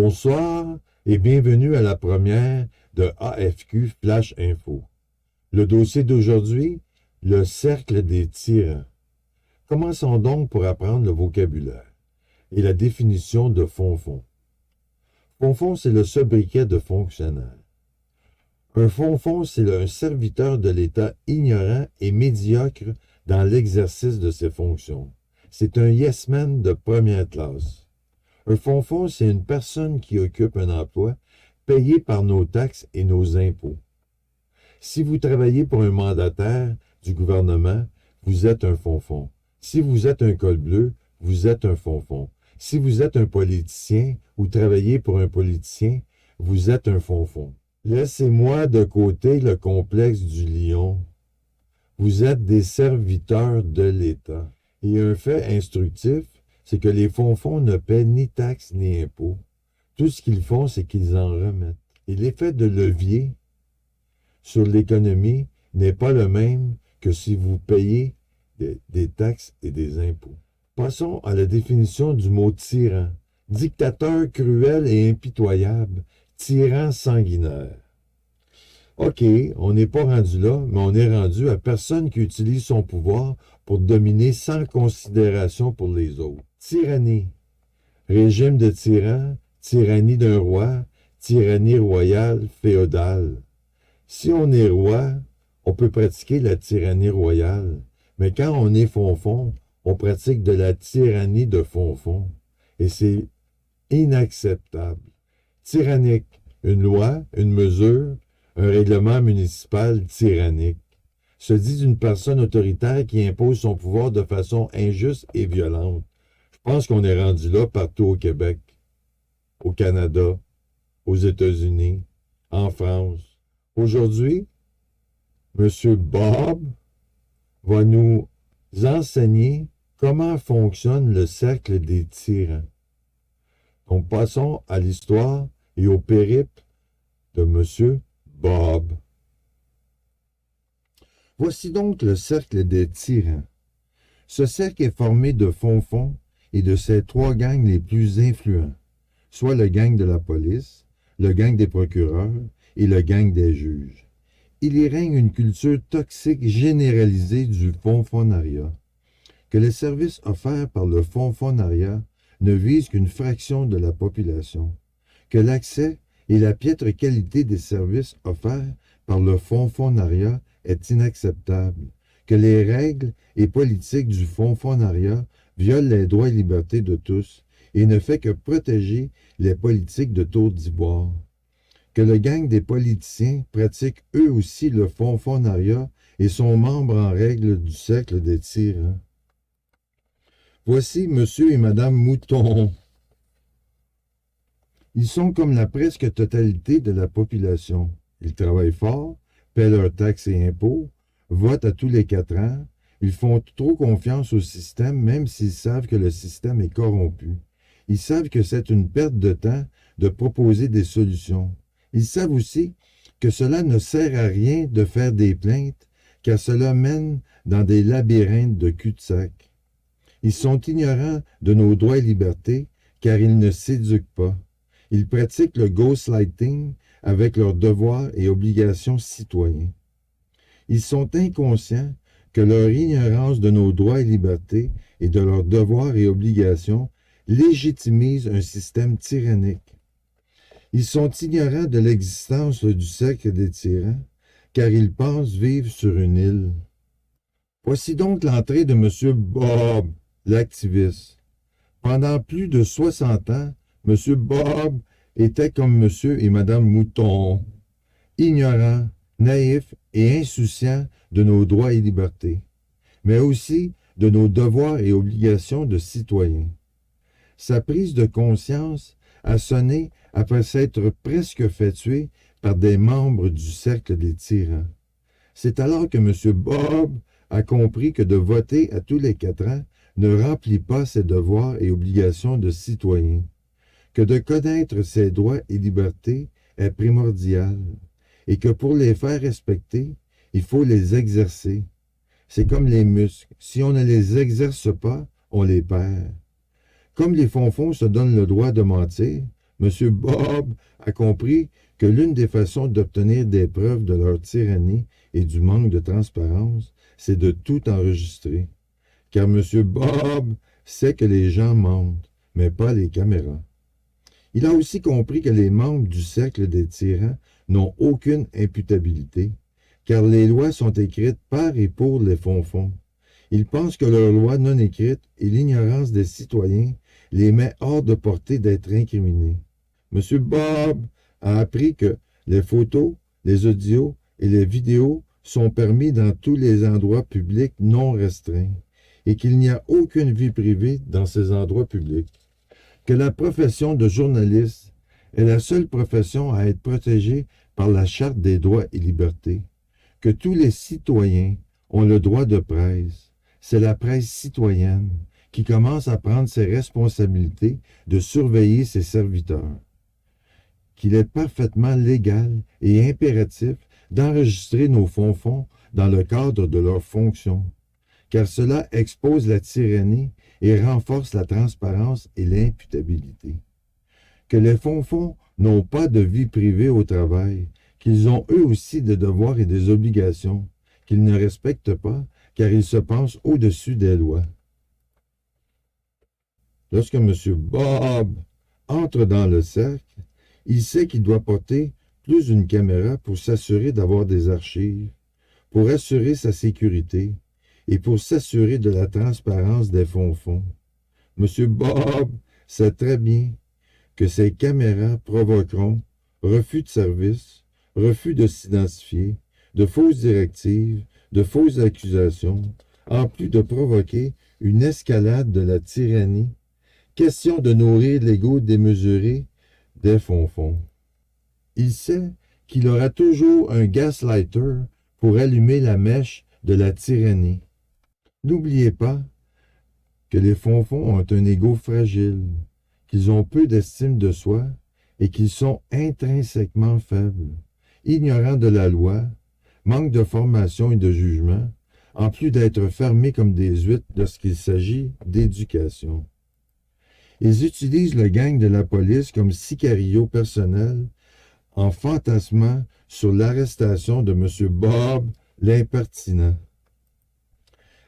Bonsoir et bienvenue à la première de AFQ Flash Info. Le dossier d'aujourd'hui, le cercle des tyrans. Commençons donc pour apprendre le vocabulaire et la définition de fonfon. Fonfon, c'est le sobriquet de fonctionnaire. Un fonfon, c'est un serviteur de l'État ignorant et médiocre dans l'exercice de ses fonctions. C'est un yes-man de première classe. Un fonfon, c'est une personne qui occupe un emploi payé par nos taxes et nos impôts. Si vous travaillez pour un mandataire du gouvernement, vous êtes un fonfon. Si vous êtes un col bleu, vous êtes un fonfon. Si vous êtes un politicien ou travaillez pour un politicien, vous êtes un fonfon. Laissez-moi de côté le complexe du lion. Vous êtes des serviteurs de l'État. Et un fait instructif, c'est que les fonfons ne paient ni taxes ni impôts. Tout ce qu'ils font, c'est qu'ils en remettent. Et l'effet de levier sur l'économie n'est pas le même que si vous payez des taxes et des impôts. Passons à la définition du mot tyran. Dictateur cruel et impitoyable, tyran sanguinaire. OK, on n'est pas rendu là, mais on est rendu à personne qui utilise son pouvoir pour dominer sans considération pour les autres. Tyrannie. Régime de tyran, tyrannie d'un roi, tyrannie royale, féodale. Si on est roi, on peut pratiquer la tyrannie royale, mais quand on est fonfon, on pratique de la tyrannie de fonfon. Et c'est inacceptable. Tyrannique. Une loi, une mesure, un règlement municipal tyrannique. Se dit d'une personne autoritaire qui impose son pouvoir de façon injuste et violente. Je pense qu'on est rendu là partout au Québec, au Canada, aux États-Unis, en France. Aujourd'hui, M. Bob va nous enseigner comment fonctionne le cercle des tyrans. Donc, passons à l'histoire et au périple de M. Bob. Voici donc le cercle des tyrans. Ce cercle est formé de fonfons et de ces trois gangs les plus influents, soit le gang de la police, le gang des procureurs et le gang des juges. Il y règne une culture toxique généralisée du fonfonariat, que les services offerts par le fonfonariat ne visent qu'une fraction de la population, que l'accès et la piètre qualité des services offerts par le fonfonariat est inacceptable, que les règles et politiques du fonfonariat violent les droits et libertés de tous et ne fait que protéger les politiques de tour d'ivoire, que le gang des politiciens pratique eux aussi le fonfonariat et sont membres en règle du cercle des tyrans. Voici Monsieur et Madame Mouton. Ils sont comme la presque totalité de la population. Ils travaillent fort, paient leurs taxes et impôts, votent à tous les 4 ans. Ils font trop confiance au système, même s'ils savent que le système est corrompu. Ils savent que c'est une perte de temps de proposer des solutions. Ils savent aussi que cela ne sert à rien de faire des plaintes, car cela mène dans des labyrinthes de cul-de-sac. Ils sont ignorants de nos droits et libertés, car ils ne s'éduquent pas. Ils pratiquent le ghostlighting avec leurs devoirs et obligations citoyens. Ils sont inconscients que leur ignorance de nos droits et libertés et de leurs devoirs et obligations légitimise un système tyrannique. Ils sont ignorants de l'existence du cercle des tyrans, car ils pensent vivre sur une île. Voici donc l'entrée de M. Bob, l'activiste. Pendant plus de 60 ans, M. Bob était comme M. et Mme Mouton, ignorant, naïf et insouciant de nos droits et libertés, mais aussi de nos devoirs et obligations de citoyens. Sa prise de conscience a sonné après s'être presque fait tuer par des membres du cercle des tyrans. C'est alors que M. Bob a compris que de voter à tous les 4 ans ne remplit pas ses devoirs et obligations de citoyen, que de connaître ses droits et libertés est primordial, et que pour les faire respecter, il faut les exercer. C'est comme les muscles. Si on ne les exerce pas, on les perd. Comme les fonfons se donnent le droit de mentir, M. Bob a compris que l'une des façons d'obtenir des preuves de leur tyrannie et du manque de transparence, c'est de tout enregistrer. Car M. Bob sait que les gens mentent, mais pas les caméras. Il a aussi compris que les membres du cercle des tyrans n'ont aucune imputabilité, car les lois sont écrites par et pour les fonds-fonds. Ils pensent que leurs lois non écrites et l'ignorance des citoyens les met hors de portée d'être incriminés. M. Bob a appris que les photos, les audios et les vidéos sont permis dans tous les endroits publics non restreints et qu'il n'y a aucune vie privée dans ces endroits publics. Que la profession de journaliste est la seule profession à être protégée par la Charte des droits et libertés. Que tous les citoyens ont le droit de presse. C'est la presse citoyenne qui commence à prendre ses responsabilités de surveiller ses serviteurs. Qu'il est parfaitement légal et impératif d'enregistrer nos fonds-fonds dans le cadre de leurs fonctions, car cela expose la tyrannie et renforce la transparence et l'imputabilité. Que les fonds-fonds n'ont pas de vie privée au travail, qu'ils ont eux aussi des devoirs et des obligations, qu'ils ne respectent pas, car ils se pensent au-dessus des lois. Lorsque M. Bob entre dans le cercle, il sait qu'il doit porter plus d'une caméra pour s'assurer d'avoir des archives, pour assurer sa sécurité et pour s'assurer de la transparence des fonds-fonds. M. Bob sait très bien que ces caméras provoqueront refus de service, refus de s'identifier, de fausses directives, de fausses accusations, en plus de provoquer une escalade de la tyrannie. Question de nourrir l'ego démesuré des fonds-fonds. Il sait qu'il aura toujours un gaslighter pour allumer la mèche de la tyrannie. N'oubliez pas que les fonds-fonds ont un ego fragile, qu'ils ont peu d'estime de soi et qu'ils sont intrinsèquement faibles, ignorants de la loi, manquent de formation et de jugement, en plus d'être fermés comme des huîtres lorsqu'il s'agit d'éducation. Ils utilisent le gang de la police comme sicario personnel en fantasmant sur l'arrestation de M. Bob l'impertinent.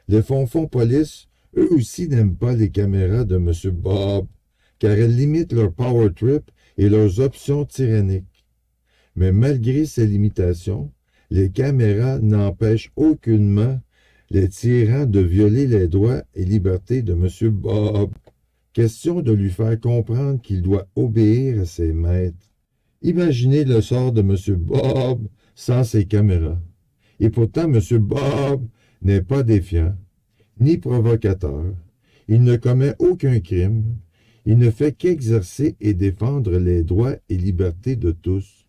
Les fonds-fonds police, eux aussi n'aiment pas les caméras de M. Bob, car elles limitent leur power trip et leurs options tyranniques. Mais malgré ces limitations, les caméras n'empêchent aucunement les tyrans de violer les droits et libertés de M. Bob. Question de lui faire comprendre qu'il doit obéir à ses maîtres. Imaginez le sort de M. Bob sans ses caméras. Et pourtant, M. Bob n'est pas défiant, ni provocateur. Il ne commet aucun crime. Il ne fait qu'exercer et défendre les droits et libertés de tous,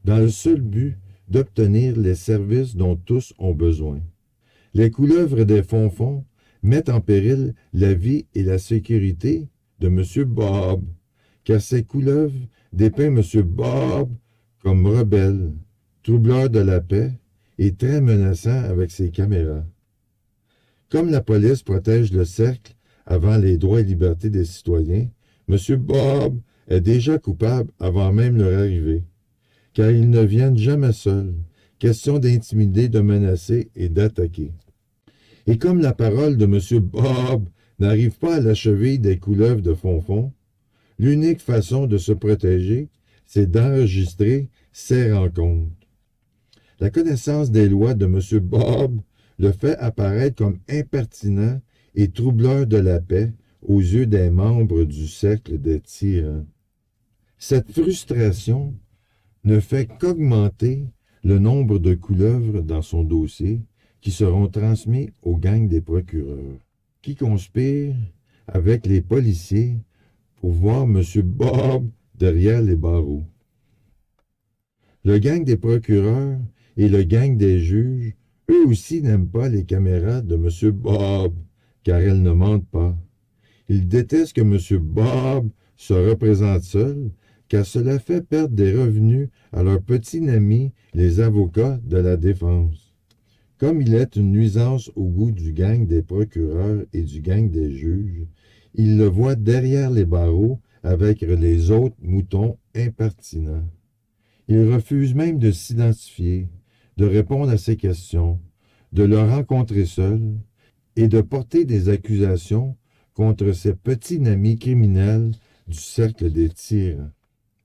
dans le seul but d'obtenir les services dont tous ont besoin. Les couleuvres des fonds-fonds mettent en péril la vie et la sécurité de M. Bob, car ces couleuvres dépeint M. Bob comme rebelle, troubleur de la paix et très menaçant avec ses caméras. Comme la police protège le cercle avant les droits et libertés des citoyens, M. Bob est déjà coupable avant même leur arrivée, car ils ne viennent jamais seuls, question d'intimider, de menacer et d'attaquer. Et comme la parole de M. Bob n'arrive pas à la cheville des couleuvres de fonds-fonds, l'unique façon de se protéger, c'est d'enregistrer ces rencontres. La connaissance des lois de M. Bob le fait apparaître comme impertinent et troubleur de la paix aux yeux des membres du cercle des tyrans. Cette frustration ne fait qu'augmenter le nombre de couleuvres dans son dossier qui seront transmis aux gangs des procureurs, qui conspirent avec les policiers pour voir M. Bob derrière les barreaux. Le gang des procureurs et le gang des juges, eux aussi n'aiment pas les caméras de M. Bob, car elles ne mentent pas. Ils détestent que M. Bob se représente seul, car cela fait perdre des revenus à leurs petits amis, les avocats de la défense. Comme il est une nuisance au goût du gang des procureurs et du gang des juges, ils le voient derrière les barreaux avec les autres moutons impertinents. Il refuse même de s'identifier, de répondre à ses questions, de le rencontrer seul et de porter des accusations contre ses petits amis criminels du cercle des tyrans.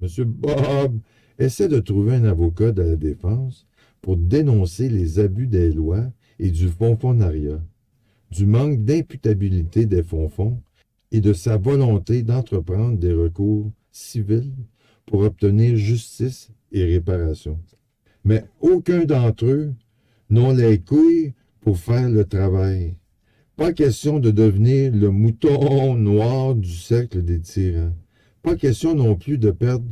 M. Bob essaie de trouver un avocat de la défense pour dénoncer les abus des lois et du fonfonariat, du manque d'imputabilité des fonds et de sa volonté d'entreprendre des recours civils pour obtenir justice et réparation. Mais aucun d'entre eux n'ont les couilles pour faire le travail. Pas question de devenir le mouton noir du cercle des tyrans. Pas question non plus de perdre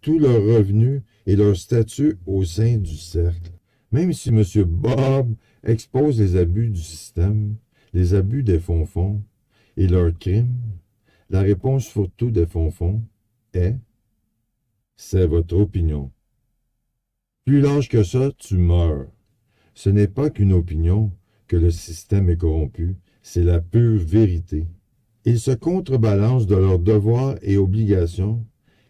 tous leurs revenus et leur statut au sein du cercle. Même si M. Bob expose les abus du système, les abus des fonds et leurs crimes, la réponse surtout des fonds est « c'est votre opinion ». Plus large que ça, tu meurs. Ce n'est pas qu'une opinion que le système est corrompu, c'est la pure vérité. Ils se contrebalancent de leurs devoirs et obligations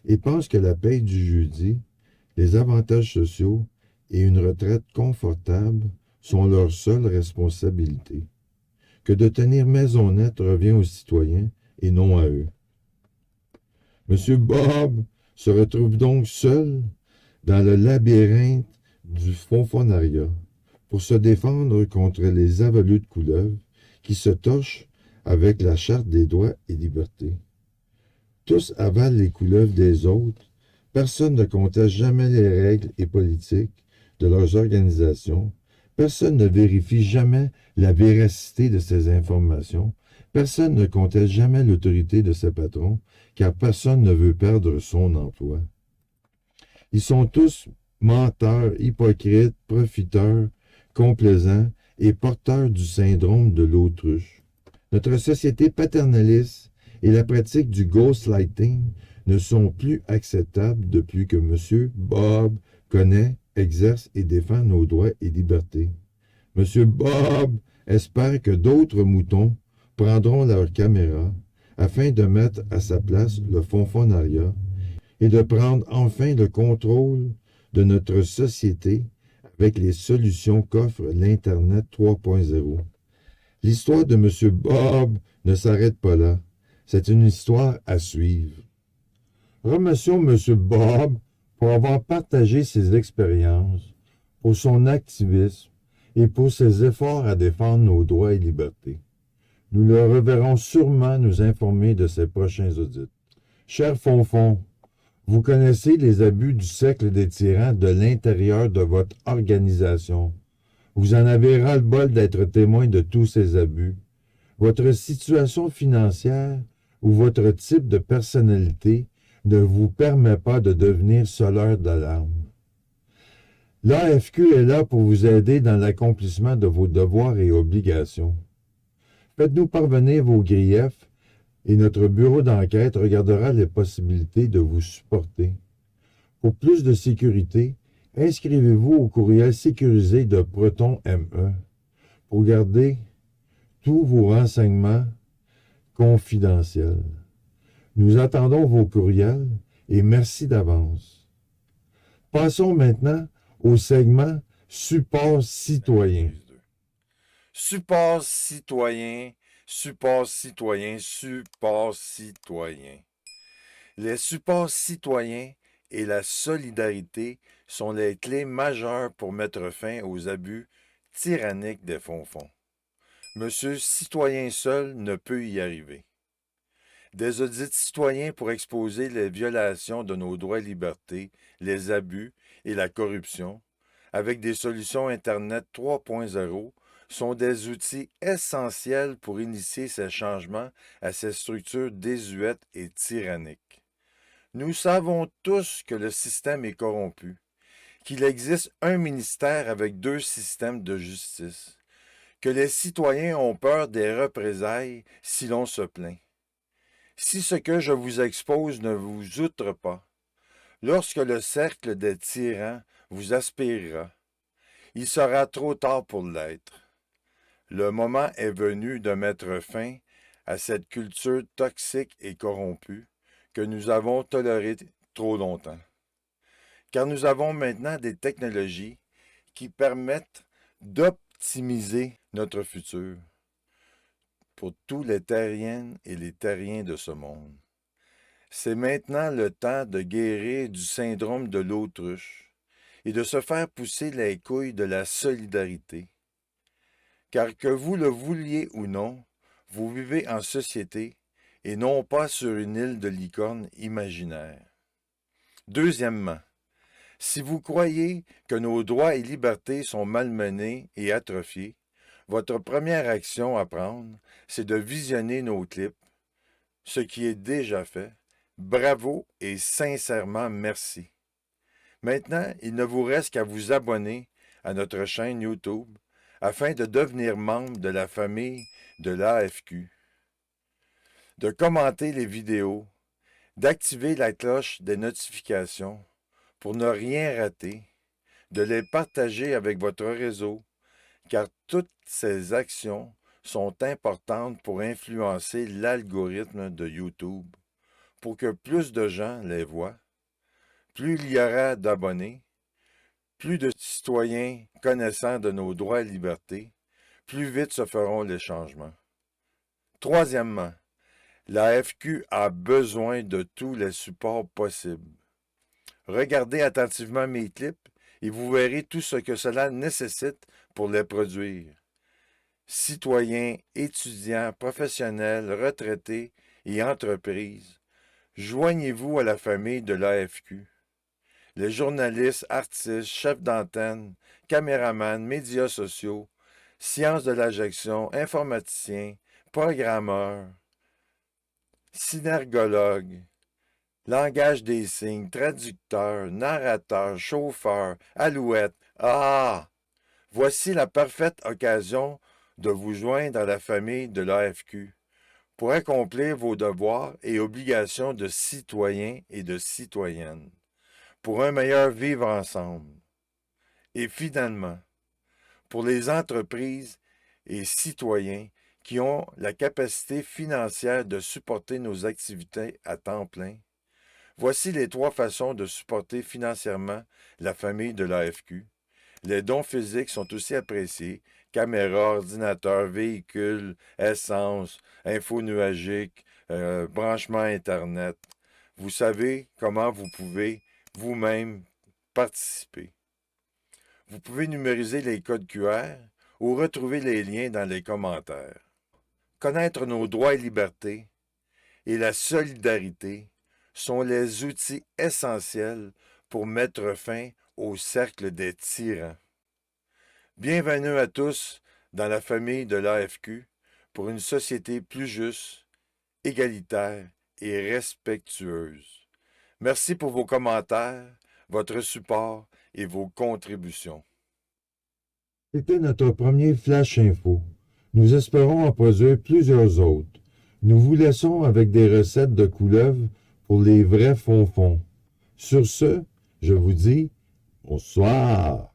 et pensent que la paye du jeudi, les avantages sociaux et une retraite confortable sont leurs seules responsabilités, que de tenir maison nette revient aux citoyens et non à eux. M. Bob se retrouve donc seul dans le labyrinthe du fonfonariat pour se défendre contre les avalus de couleuvres qui se torchent avec la Charte des droits et libertés. Tous avalent les couleuvres des autres, personne ne conteste jamais les règles et politiques de leurs organisations, personne ne vérifie jamais la véracité de ces informations, personne ne conteste jamais l'autorité de ses patrons, car personne ne veut perdre son emploi. Ils sont tous menteurs, hypocrites, profiteurs, complaisants et porteurs du syndrome de l'autruche. Notre société paternaliste et la pratique du ghostlighting ne sont plus acceptables depuis que M. Bob connaît, exerce et défend nos droits et libertés. M. Bob espère que d'autres moutons prendront leur caméra afin de mettre à sa place le fonfonariat et de prendre enfin le contrôle de notre société avec les solutions qu'offre l'Internet 3.0. L'histoire de M. Bob ne s'arrête pas là. C'est une histoire à suivre. Remercions M. Bob pour avoir partagé ses expériences, pour son activisme et pour ses efforts à défendre nos droits et libertés. Nous le reverrons sûrement nous informer de ses prochains audits. Cher Fonfon, vous connaissez les abus du cercle des tyrans de l'intérieur de votre organisation. Vous en avez ras-le-bol d'être témoin de tous ces abus. Votre situation financière ou votre type de personnalité ne vous permet pas de devenir sonneur d'alarme. L'AFQ est là pour vous aider dans l'accomplissement de vos devoirs et obligations. Faites-nous parvenir vos griefs et notre bureau d'enquête regardera les possibilités de vous supporter. Pour plus de sécurité, inscrivez-vous au courriel sécurisé de Proton ME pour garder tous vos renseignements confidentiels. Nous attendons vos courriels et merci d'avance. Passons maintenant au segment Support citoyen. Support citoyen, support citoyen, support citoyen. Les supports citoyens et la solidarité sont les clés majeures pour mettre fin aux abus tyranniques des fonds. Monsieur citoyen seul ne peut y arriver. Des audits citoyens pour exposer les violations de nos droits et libertés, les abus et la corruption, avec des solutions Internet 3.0, sont des outils essentiels pour initier ces changements à ces structures désuètes et tyranniques. Nous savons tous que le système est corrompu, qu'il existe un ministère avec deux systèmes de justice, que les citoyens ont peur des représailles si l'on se plaint. Si ce que je vous expose ne vous outre pas, lorsque le cercle des tyrans vous aspirera, il sera trop tard pour l'être. Le moment est venu de mettre fin à cette culture toxique et corrompue que nous avons toléré trop longtemps. Car nous avons maintenant des technologies qui permettent d'optimiser notre futur pour tous les terriennes et les terriens de ce monde. C'est maintenant le temps de guérir du syndrome de l'autruche et de se faire pousser les couilles de la solidarité. Car que vous le vouliez ou non, vous vivez en société et non pas sur une île de licorne imaginaire. Deuxièmement, si vous croyez que nos droits et libertés sont malmenés et atrophiés, votre première action à prendre, c'est de visionner nos clips, ce qui est déjà fait. Bravo et sincèrement merci. Maintenant, il ne vous reste qu'à vous abonner à notre chaîne YouTube afin de devenir membre de la famille de l'AFQ, de commenter les vidéos, d'activer la cloche des notifications pour ne rien rater, de les partager avec votre réseau, car toutes ces actions sont importantes pour influencer l'algorithme de YouTube, pour que plus de gens les voient. Plus il y aura d'abonnés, plus de citoyens connaissant de nos droits et libertés, plus vite se feront les changements. Troisièmement, l'AFQ a besoin de tous les supports possibles. Regardez attentivement mes clips et vous verrez tout ce que cela nécessite pour les produire. Citoyens, étudiants, professionnels, retraités et entreprises, joignez-vous à la famille de l'AFQ. Les journalistes, artistes, chefs d'antenne, caméramans, médias sociaux, sciences de la gestion, informaticiens, programmeurs, synergologues, langage des signes, traducteurs, narrateurs, chauffeurs, alouettes. Ah! Voici la parfaite occasion de vous joindre à la famille de l'AFQ pour accomplir vos devoirs et obligations de citoyens et de citoyennes, pour un meilleur vivre ensemble. Et finalement, pour les entreprises et citoyens qui ont la capacité financière de supporter nos activités à temps plein, voici les 3 façons de supporter financièrement la famille de l'AFQ. Les dons physiques sont aussi appréciés. Caméra, ordinateur, véhicule, essence, info nuagique, branchement Internet. Vous savez comment vous pouvez vous-même participer. Vous pouvez numériser les codes QR ou retrouver les liens dans les commentaires. Connaître nos droits et libertés et la solidarité sont les outils essentiels pour mettre fin au cercle des tyrans. Bienvenue à tous dans la famille de l'AFQ pour une société plus juste, égalitaire et respectueuse. Merci pour vos commentaires, votre support et vos contributions. C'était notre premier Flash Info. Nous espérons en produire plusieurs autres. Nous vous laissons avec des recettes de couleuvres pour les vrais fonds. Sur ce, je vous dis bonsoir.